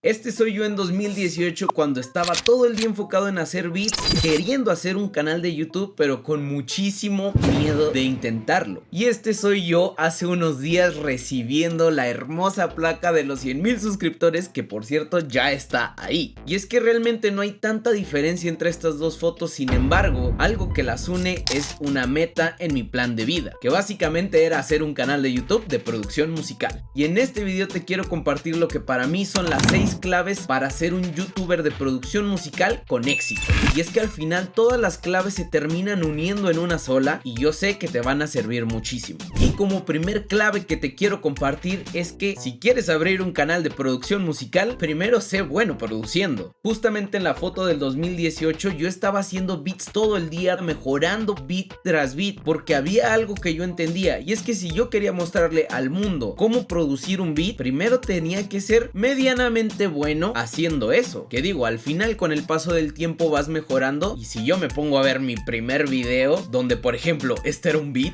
Este soy yo en 2018 cuando estaba todo el día enfocado en hacer beats, queriendo hacer un canal de YouTube, pero con muchísimo miedo de intentarlo. Y este soy yo hace unos días recibiendo la hermosa placa de los 100,000 suscriptores, que por cierto ya está ahí. Y es que realmente no hay tanta diferencia entre estas dos fotos, sin embargo, algo que las une es una meta en mi plan de vida, que básicamente era hacer un canal de YouTube de producción musical. Y en este video te quiero compartir lo que para mí son las 6 claves para ser un youtuber de producción musical con éxito. Y es que al final todas las claves se terminan uniendo en una sola y yo sé que te van a servir muchísimo. Y como primer clave que te quiero compartir es que si quieres abrir un canal de producción musical, primero sé bueno produciendo. Justamente en la foto del 2018 yo estaba haciendo beats todo el día, mejorando beat tras beat, porque había algo que yo entendía, y es que si yo quería mostrarle al mundo cómo producir un beat, primero tenía que ser medianamente bueno haciendo eso. Que digo, al final con el paso del tiempo vas mejorando, y si yo me pongo a ver mi primer video donde por ejemplo este era un beat,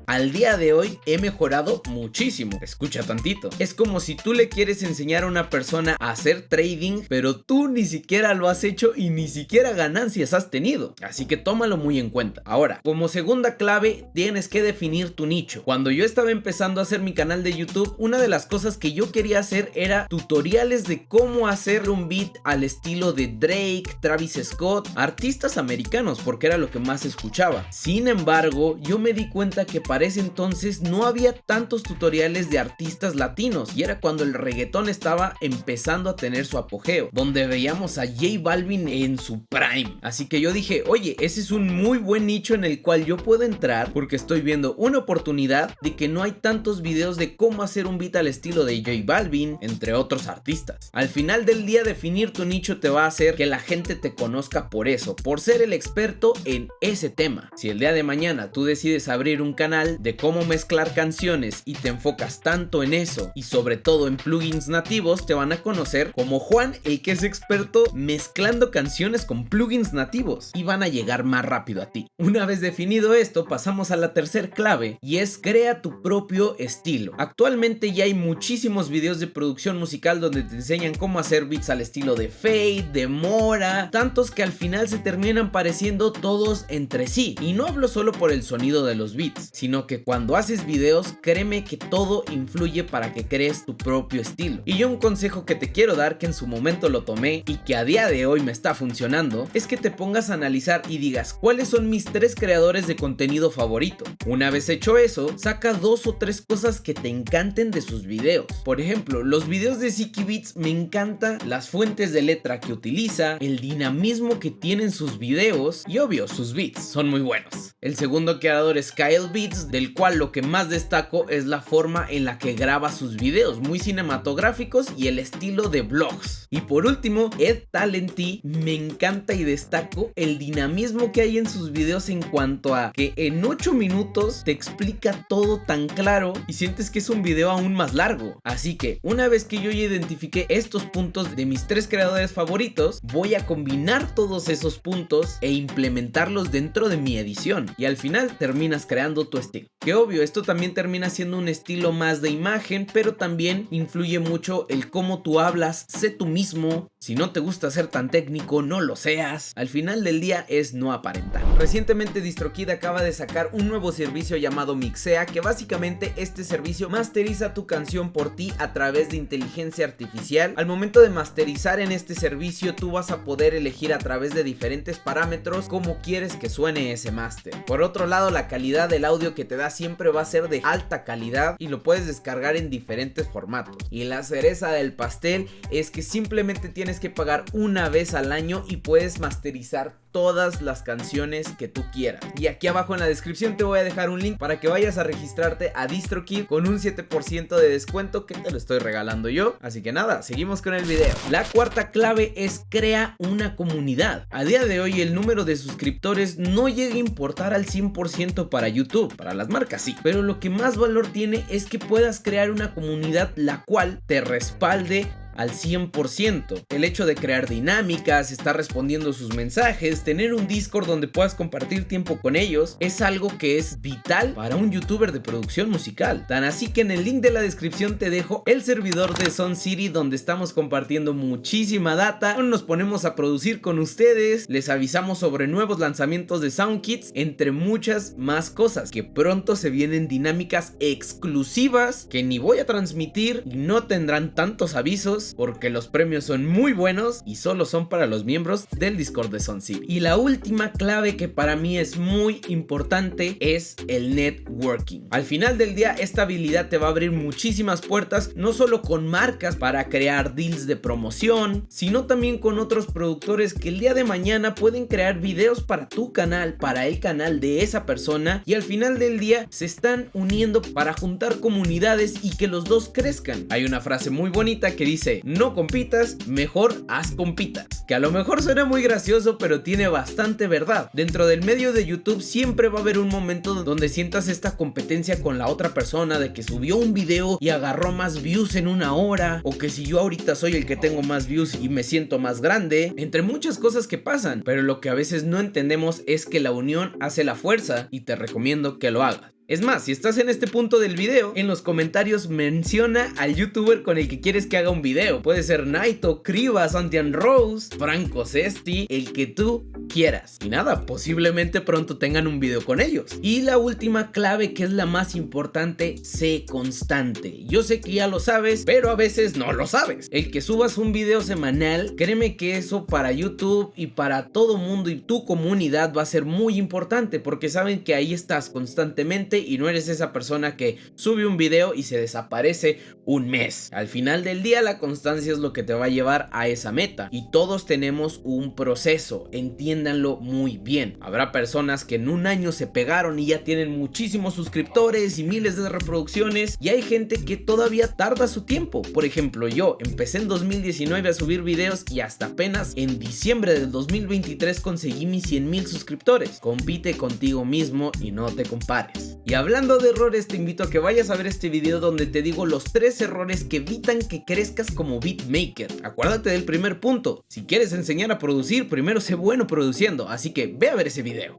al día de hoy he mejorado muchísimo. Escucha tantito. Es como si tú le quieres enseñar a una persona a hacer trading, pero tú ni siquiera lo has hecho y ni siquiera ganancias has tenido. Así que tómalo muy en cuenta. Ahora, como segunda clave, tienes que definir tu nicho. Cuando yo estaba empezando a hacer mi canal de YouTube, una de las cosas que yo quería hacer era tutoriales de cómo hacer un beat al estilo de Drake, Travis Scott, artistas americanos, porque era lo que más escuchaba. Sin embargo, yo me di cuenta que para ese entonces no había tantos tutoriales de artistas latinos, y era cuando el reggaetón estaba empezando a tener su apogeo, donde veíamos a J Balvin en su prime. Así que yo dije, oye, ese es un muy buen nicho en el cual yo puedo entrar, porque estoy viendo una oportunidad de que no hay tantos videos de cómo hacer un beat al estilo de J Balvin, entre otros artistas. Al final del día, definir tu nicho te va a hacer que la gente te conozca por eso, por ser el experto en ese tema. Si el día de mañana tú decides abrir un canal de cómo mezclar canciones y te enfocas tanto en eso, y sobre todo en plugins nativos, te van a conocer como Juan, el que es experto mezclando canciones con plugins nativos, y van a llegar más rápido a ti. Una vez definido esto, pasamos a la tercer clave, y es crea tu propio estilo. Actualmente ya hay muchísimos videos de producción musical donde te enseñan cómo hacer beats al estilo de Fade, de Mora, tantos que al final se terminan pareciendo todos entre sí. Y no hablo solo por el sonido de los beats, sino que cuando haces videos, créeme que todo influye para que crees tu propio estilo. Y yo un consejo que te quiero dar, que en su momento lo tomé y que a día de hoy me está funcionando, es que te pongas a analizar y digas cuáles son mis 3 creadores de contenido favorito. Una vez hecho eso, saca 2 o 3 cosas que te encanten de sus videos. Por ejemplo, los videos de Ziki Beats me encantan las fuentes de letra que utiliza, el dinamismo que tienen sus videos y obvio sus beats son muy buenos. El segundo creador es Kyle Beats, del cual lo que más destaco es la forma en la que graba sus videos, muy cinematográficos, y el estilo de vlogs. Y por último, Ed Talenti, me encanta y destaco el dinamismo que hay en sus videos en cuanto a que en 8 minutos te explica todo tan claro y sientes que es un video aún más largo. Así que una vez que yo ya identifiqué estos puntos de mis 3 creadores favoritos, voy a combinar todos esos puntos e implementarlos dentro de mi edición, y al final terminas creando tu estilo. Que obvio, esto también termina siendo un estilo más de imagen, pero también influye mucho el cómo tú hablas. Sé tú mismo. Si no te gusta ser tan técnico, no lo seas. Al final del día es no aparentar. Recientemente DistroKid acaba de sacar un nuevo servicio llamado Mixea, que básicamente este servicio masteriza tu canción por ti a través de inteligencia artificial. Al momento de masterizar en este servicio, tú vas a poder elegir a través de diferentes parámetros cómo quieres que suene ese máster. Por otro lado, la calidad del audio que te da siempre va a ser de alta calidad y lo puedes descargar en diferentes formatos. Y la cereza del pastel es que simplemente tienes que pagar una vez al año y puedes masterizar todas las canciones que tú quieras. Y aquí abajo en la descripción te voy a dejar un link para que vayas a registrarte a DistroKid con un 7% de descuento, que te lo estoy regalando yo. Así que nada, seguimos con el video. La cuarta clave es crea una comunidad. A día de hoy el número de suscriptores no llega a importar al 100% para YouTube, para las marcas sí, pero lo que más valor tiene es que puedas crear una comunidad la cual te respalde al 100%. El hecho de crear dinámicas, estar respondiendo sus mensajes, tener un Discord donde puedas compartir tiempo con ellos, es algo que es vital para un youtuber de producción musical. Tan así que en el link de la descripción te dejo el servidor de Sun City, donde estamos compartiendo muchísima data, donde nos ponemos a producir con ustedes, les avisamos sobre nuevos lanzamientos de SoundKits, entre muchas más cosas, que pronto se vienen dinámicas exclusivas que ni voy a transmitir y no tendrán tantos avisos porque los premios son muy buenos y solo son para los miembros del Discord de Sun City. Y la última clave que para mí es muy importante es el networking. Al final del día, esta habilidad te va a abrir muchísimas puertas, no solo con marcas para crear deals de promoción, sino también con otros productores que el día de mañana pueden crear videos para tu canal, para el canal de esa persona, y al final del día se están uniendo para juntar comunidades y que los dos crezcan. Hay una frase muy bonita que dice: no compitas, mejor haz compitas, que a lo mejor suena muy gracioso, pero tiene bastante verdad. Dentro del medio de YouTube siempre va a haber un momento donde sientas esta competencia con la otra persona, de que subió un video y agarró más views en una hora, o que si yo ahorita soy el que tengo más views y me siento más grande, entre muchas cosas que pasan, pero lo que a veces no entendemos es que la unión hace la fuerza, y te recomiendo que lo hagas. Es más, si estás en este punto del video, en los comentarios menciona al youtuber con el que quieres que haga un video. Puede ser Naito, Kriva, Santian Rose, Franco Sesti, el que tú quieras. Y nada, posiblemente pronto tengan un video con ellos. Y la última clave, que es la más importante: sé constante. Yo sé que ya lo sabes, pero a veces no lo sabes. El que subas un video semanal, créeme que eso para YouTube y para todo mundo y tu comunidad va a ser muy importante, porque saben que ahí estás constantemente y no eres esa persona que sube un video y se desaparece un mes. Al final del día, la constancia es lo que te va a llevar a esa meta, y todos tenemos un proceso, entiéndanlo muy bien. Habrá personas que en un año se pegaron y ya tienen muchísimos suscriptores y miles de reproducciones, y hay gente que todavía tarda su tiempo. Por ejemplo, yo empecé en 2019 a subir videos y hasta apenas en diciembre del 2023 conseguí mis 100,000 suscriptores. Compite contigo mismo y no te compares. Y hablando de errores, te invito a que vayas a ver este video donde te digo los 3 errores que evitan que crezcas como beatmaker. Acuérdate del primer punto: si quieres enseñar a producir, primero sé bueno produciendo, así que ve a ver ese video.